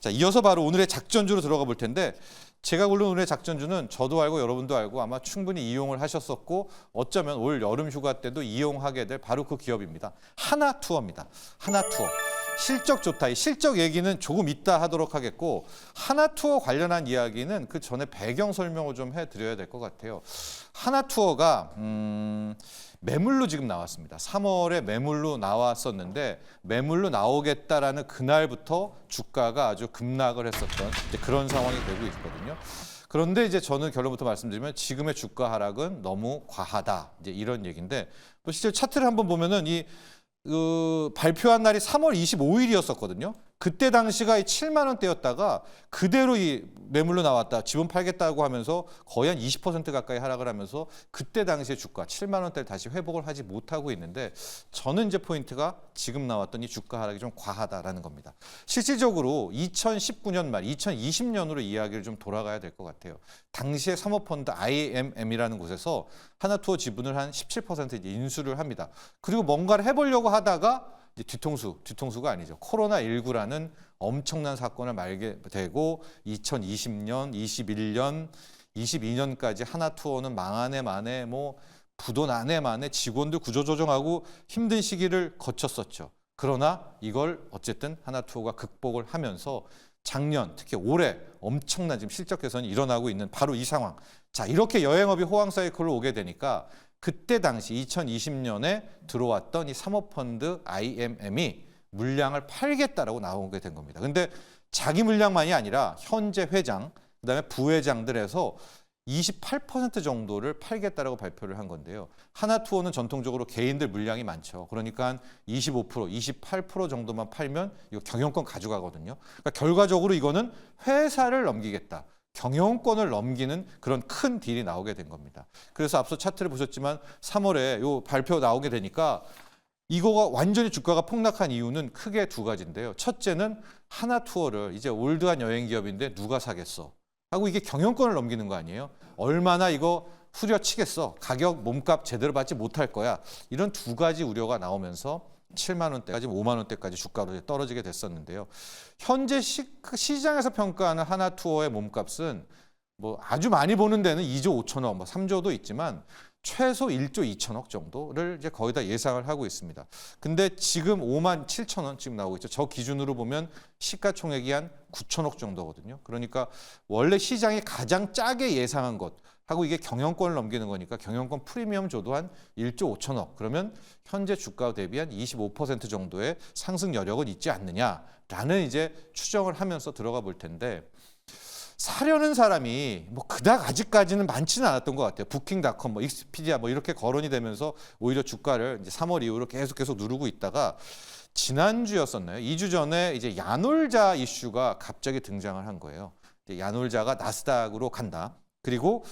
자, 이어서 바로 오늘의 작전주로 들어가 볼 텐데 제가 고른 오늘의 작전주는 저도 알고 여러분도 알고 아마 충분히 이용을 하셨었고 어쩌면 올 여름 휴가 때도 이용하게 될 바로 그 기업입니다. 하나투어입니다. 하나투어. 실적 좋다. 이 실적 얘기는 조금 이따 하도록 하겠고 하나투어 관련한 이야기는 그 전에 배경 설명을 좀 해드려야 될 것 같아요. 하나투어가 매물로 지금 나왔습니다. 3월에 매물로 나왔었는데 매물로 나오겠다라는 그날부터 주가가 아주 급락을 했었던 이제 그런 상황이 되고 있거든요. 그런데 이제 저는 결론부터 말씀드리면 지금의 주가 하락은 너무 과하다. 이제 이런 얘기인데 또 실제 차트를 한번 보면은 발표한 날이 3월 25일이었었거든요. 그때 당시가 7만 원대였다가 그대로 이 매물로 나왔다. 지분 팔겠다고 하면서 거의 한 20% 가까이 하락을 하면서 그때 당시의 주가 7만 원대를 다시 회복을 하지 못하고 있는데 저는 이제 포인트가 지금 나왔던 이 주가 하락이 좀 과하다라는 겁니다. 실질적으로 2019년 말 2020년으로 이야기를 좀 돌아가야 될 것 같아요. 당시에 사모펀드 IMM이라는 곳에서 하나투어 지분을 한 17% 이제 인수를 합니다. 그리고 뭔가를 해보려고 하다가 이제 뒤통수가 아니죠. 코로나19라는 엄청난 사건을 말게 되고 2020년, 21년, 22년까지 하나투어는 망하네 마네 뭐 부도 나네 마네 직원들 구조조정하고 힘든 시기를 거쳤었죠. 그러나 이걸 어쨌든 하나투어가 극복을 하면서 작년 특히 올해 엄청난 지금 실적 개선이 일어나고 있는 바로 이 상황. 자, 이렇게 여행업이 호황 사이클로 오게 되니까 그때 당시 2020년에 들어왔던 이 사모펀드 IMM이 물량을 팔겠다라고 나오게 된 겁니다. 근데 자기 물량만이 아니라 현재 회장, 그다음에 부회장들에서 28% 정도를 팔겠다라고 발표를 한 건데요. 하나투어는 전통적으로 개인들 물량이 많죠. 그러니까 한 25%, 28% 정도만 팔면 이거 경영권 가져가거든요. 그러니까 결과적으로 이거는 회사를 넘기겠다. 경영권을 넘기는 그런 큰 딜이 나오게 된 겁니다. 그래서 앞서 차트를 보셨지만 3월에 요 발표 나오게 되니까 이거가 완전히 주가가 폭락한 이유는 크게 두 가지인데요. 첫째는 하나투어를 이제 올드한 여행 기업인데 누가 사겠어? 하고 이게 경영권을 넘기는 거 아니에요? 얼마나 이거 후려치겠어? 가격, 몸값 제대로 받지 못할 거야. 이런 두 가지 우려가 나오면서 7만 원대까지 5만 원대까지 주가로 떨어지게 됐었는데요. 현재 시장에서 평가하는 하나투어의 몸값은 뭐 아주 많이 보는 데는 2조 5천억, 뭐 3조도 있지만 최소 1조 2천억 정도를 이제 거의 다 예상을 하고 있습니다. 근데 지금 5만 7천 원 지금 나오고 있죠. 저 기준으로 보면 시가총액이 한 9천억 정도거든요. 그러니까 원래 시장이 가장 짜게 예상한 것 하고 이게 경영권을 넘기는 거니까 경영권 프리미엄 줘도 한 1조 5천억. 그러면 현재 주가 대비 한 25% 정도의 상승 여력은 있지 않느냐라는 이제 추정을 하면서 들어가 볼 텐데 사려는 사람이 뭐 그닥 아직까지는 많지는 않았던 것 같아요. 부킹닷컴, 뭐 익스피디아 뭐 이렇게 거론이 되면서 오히려 주가를 이제 3월 이후로 계속 누르고 있다가 지난주였었나요? 2주 전에 이제 야놀자 이슈가 갑자기 등장을 한 거예요. 야놀자가 나스닥으로 간다. 그리고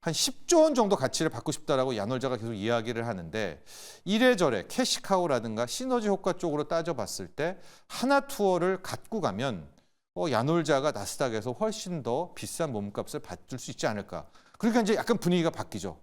한 10조 원 정도 가치를 받고 싶다라고 야놀자가 계속 이야기를 하는데 이래저래 캐시카우라든가 시너지 효과 쪽으로 따져봤을 때 하나투어를 갖고 가면 야놀자가 나스닥에서 훨씬 더 비싼 몸값을 받을 수 있지 않을까. 그러니까 이제 약간 분위기가 바뀌죠.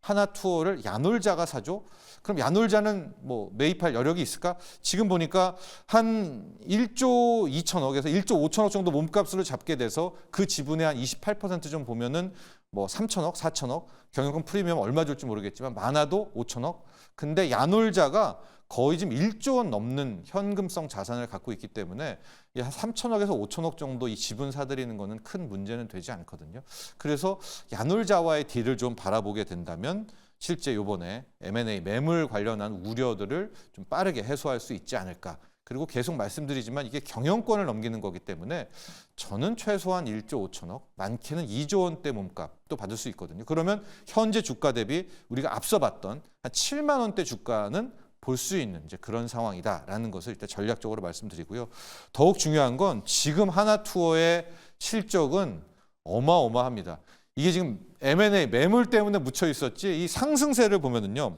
하나투어를 야놀자가 사죠? 그럼 야놀자는 뭐 매입할 여력이 있을까? 지금 보니까 한 1조 2천억에서 1조 5천억 정도 몸값으로 잡게 돼서 그 지분의 한 28% 좀 보면은 뭐 3천억, 4천억, 경영권 프리미엄 얼마 줄지 모르겠지만 많아도 5천억. 근데 야놀자가 거의 지금 1조 원 넘는 현금성 자산을 갖고 있기 때문에 한 3천억에서 5천억 정도 이 지분 사들이는 거는 큰 문제는 되지 않거든요. 그래서 야놀자와의 딜을 좀 바라보게 된다면 실제 이번에 M&A 매물 관련한 우려들을 좀 빠르게 해소할 수 있지 않을까. 그리고 계속 말씀드리지만 이게 경영권을 넘기는 거기 때문에 저는 최소한 1조 5천억, 많게는 2조 원대 몸값도 받을 수 있거든요. 그러면 현재 주가 대비 우리가 앞서 봤던 한 7만 원대 주가는 볼 수 있는 이제 그런 상황이다라는 것을 일단 전략적으로 말씀드리고요. 더욱 중요한 건 지금 하나투어의 실적은 어마어마합니다. 이게 지금 M&A 매물 때문에 묻혀 있었지 이 상승세를 보면은요.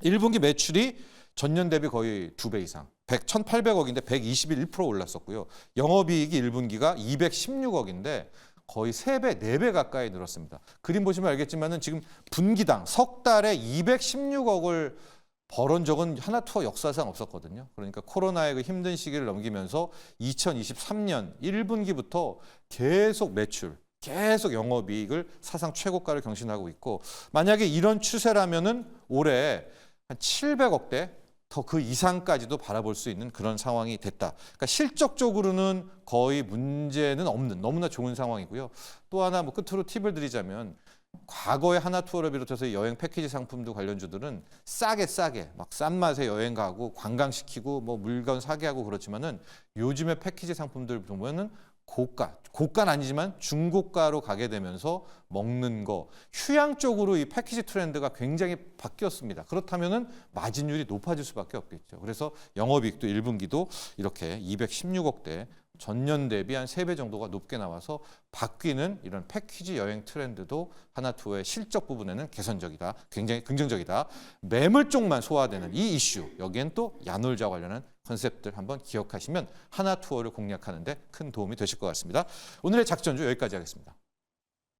1분기 매출이 전년 대비 거의 2배 이상, 1,800억인데 121% 올랐었고요. 영업이익이 1분기가 216억인데 거의 3배, 4배 가까이 늘었습니다. 그림 보시면 알겠지만은 지금 분기당 석 달에 216억을 벌은 적은 하나투어 역사상 없었거든요. 그러니까 코로나의 그 힘든 시기를 넘기면서 2023년 1분기부터 계속 매출, 계속 영업이익을 사상 최고가를 경신하고 있고, 만약에 이런 추세라면은 올해 한 700억대 더 그 이상까지도 바라볼 수 있는 그런 상황이 됐다. 그러니까 실적적으로는 거의 문제는 없는 너무나 좋은 상황이고요. 또 하나 뭐 끝으로 팁을 드리자면, 과거에 하나투어를 비롯해서 여행 패키지 상품도 관련주들은 싸게 막 싼 맛에 여행 가고 관광시키고 뭐 물건 사게 하고 그렇지만은, 요즘에 패키지 상품들 보면은 고가는 아니지만 중고가로 가게 되면서 먹는 거, 휴양 쪽으로 이 패키지 트렌드가 굉장히 바뀌었습니다. 그렇다면은 마진율이 높아질 수밖에 없겠죠. 그래서 영업이익도 1분기도 이렇게 216억대, 전년 대비 한 3배 정도가 높게 나와서 바뀌는 이런 패키지 여행 트렌드도 하나투어의 실적 부분에는 개선적이다, 굉장히 긍정적이다. 매물 쪽만 소화되는 이 이슈, 여기엔 또 야놀자 관련한 컨셉들 한번 기억하시면 하나투어를 공략하는 데 큰 도움이 되실 것 같습니다. 오늘의 작전주 여기까지 하겠습니다.